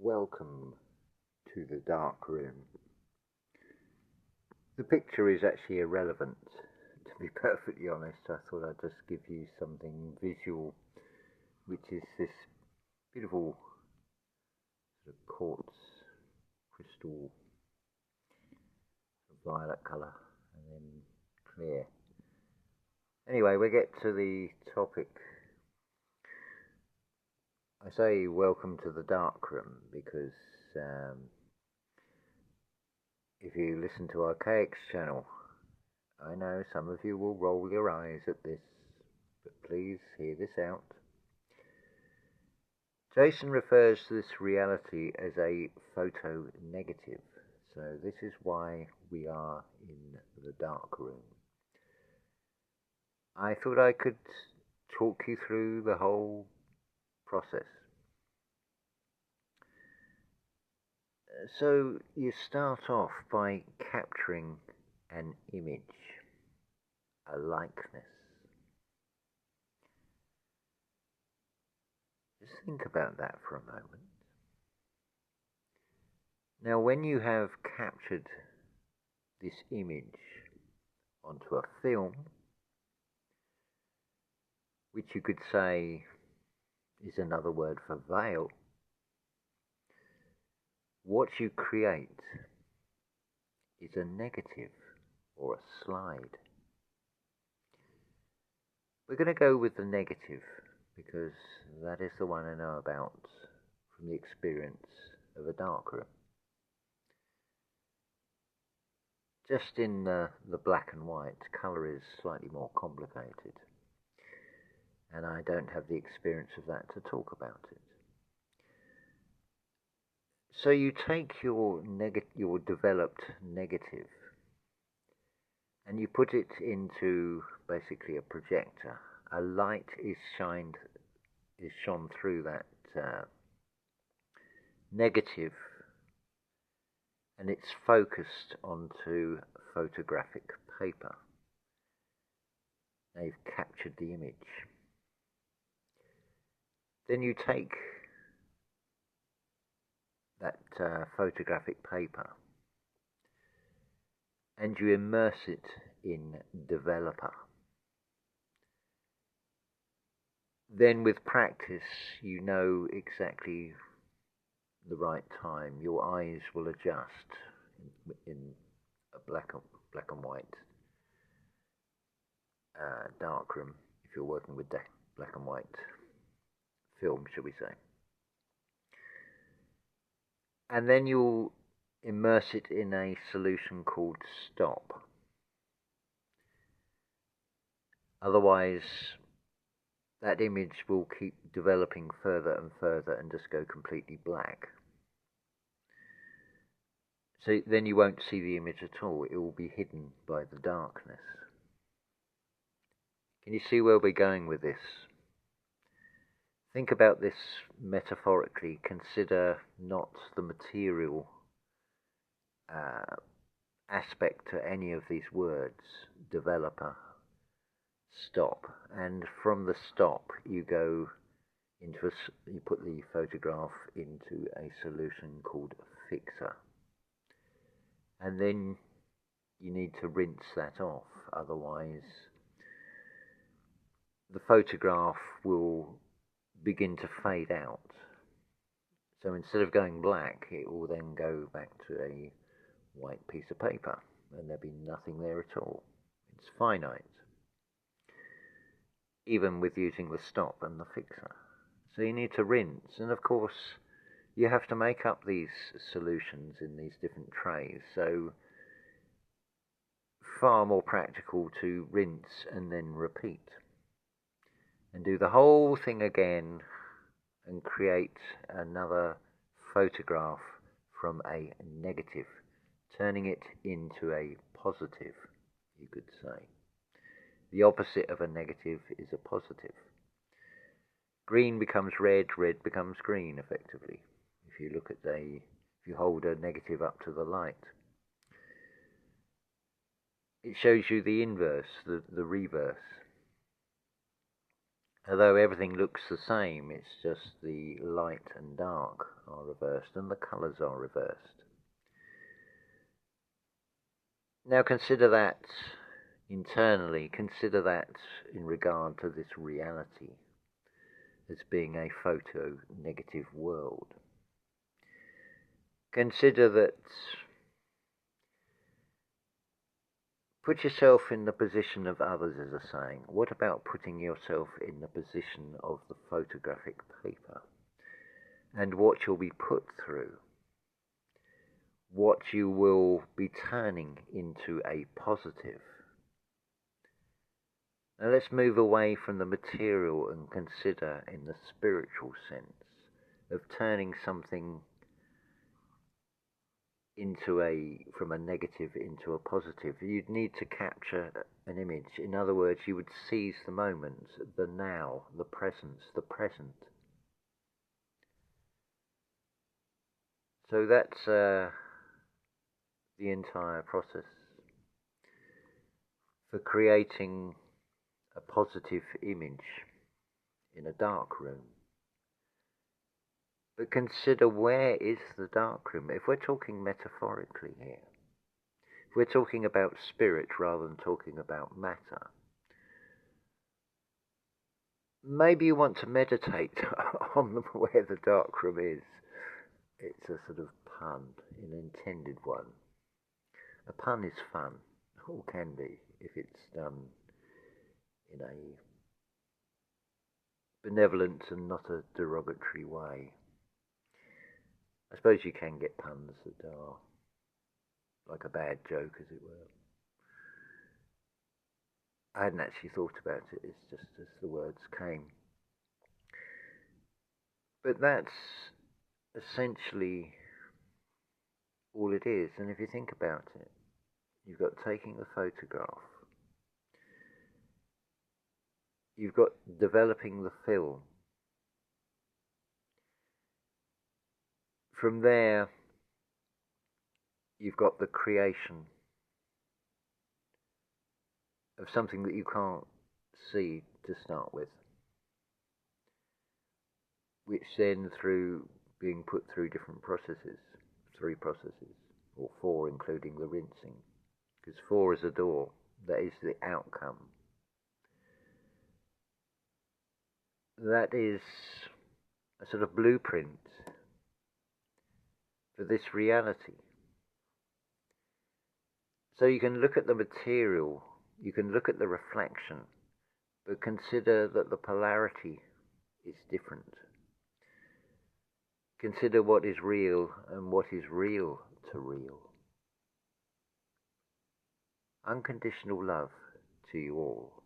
Welcome to the dark room. The picture is actually irrelevant, to be perfectly honest. I thought I'd just give you something visual, which is this beautiful sort of quartz crystal violet colour and then clear. Anyway, we get to the topic. I say welcome to the dark room because if you listen to Archaic's channel, I know some of you will roll your eyes at this, but please hear this out. Jason refers to this reality as a photo negative, so this is why we are in the dark room. I thought I could talk you through the whole process. So you start off by capturing an image, a likeness. Just think about that for a moment. Now, when you have captured this image onto a film, which you could say is another word for veil, what you create is a negative or a slide. We're going to go with the negative because that is the one I know about from the experience of a darkroom. Just in the black and white, colour is slightly more complicated, and I don't have the experience of that to talk about it. So you take your developed negative and you put it into basically a projector. A light is shone through that negative, and it's focused onto photographic paper. Now you've captured the image. Then you take that photographic paper and you immerse it in Developer. Then with practice you know exactly the right time. Your eyes will adjust in a black and white darkroom, if you're working with black and white film, shall we say. And then you'll immerse it in a solution called Stop. Otherwise, that image will keep developing further and further and just go completely black. So then you won't see the image at all. It will be hidden by the darkness. Can you see where we're going with this? Think about this metaphorically. Consider not the material aspect to any of these words. Developer, Stop, and from the Stop you go into you put the photograph into a solution called Fixer, and then you need to rinse that off, otherwise the photograph will begin to fade out. So instead of going black, it will then go back to a white piece of paper, and there'll be nothing there at all. It's finite, even with using the Stop and the Fixer. So you need to rinse, and of course you have to make up these solutions in these different trays, so far more practical to rinse and then repeat. And do the whole thing again and create another photograph from a negative, turning it into a positive, you could say. The opposite of a negative is a positive. Green becomes red, red becomes green, effectively. If you look at if you hold a negative up to the light, it shows you the inverse, the reverse. Although everything looks the same, it's just the light and dark are reversed and the colours are reversed. Now consider that internally, consider that in regard to this reality as being a photo-negative world. Consider that, put yourself in the position of others, as a saying. What about putting yourself in the position of the photographic paper and what you'll be put through, what you will be turning into a positive? Now let's move away from the material and consider in the spiritual sense of turning something from a negative into a positive. You'd need to capture an image. In other words, you would seize the moment, the now, the presence, the present. So that's the entire process for creating a positive image in a dark room. But consider, where is the dark room? If we're talking metaphorically here, if we're talking about spirit rather than talking about matter, maybe you want to meditate on where the dark room is. It's a sort of pun, an intended one. A pun is fun, or can be, if it's done in a benevolent and not a derogatory way. I suppose you can get puns that are like a bad joke, as it were. I hadn't actually thought about it, it's just as the words came. But that's essentially all it is. And if you think about it, you've got taking the photograph, you've got developing the film. From there, you've got the creation of something that you can't see to start with, which then, through being put through different processes, 3 processes, or 4 including the rinsing, because 4 is a door, that is the outcome. That is a sort of blueprint for this reality. So you can look at the material, you can look at the reflection, but consider that the polarity is different. Consider what is real and what is real to real. Unconditional love to you all.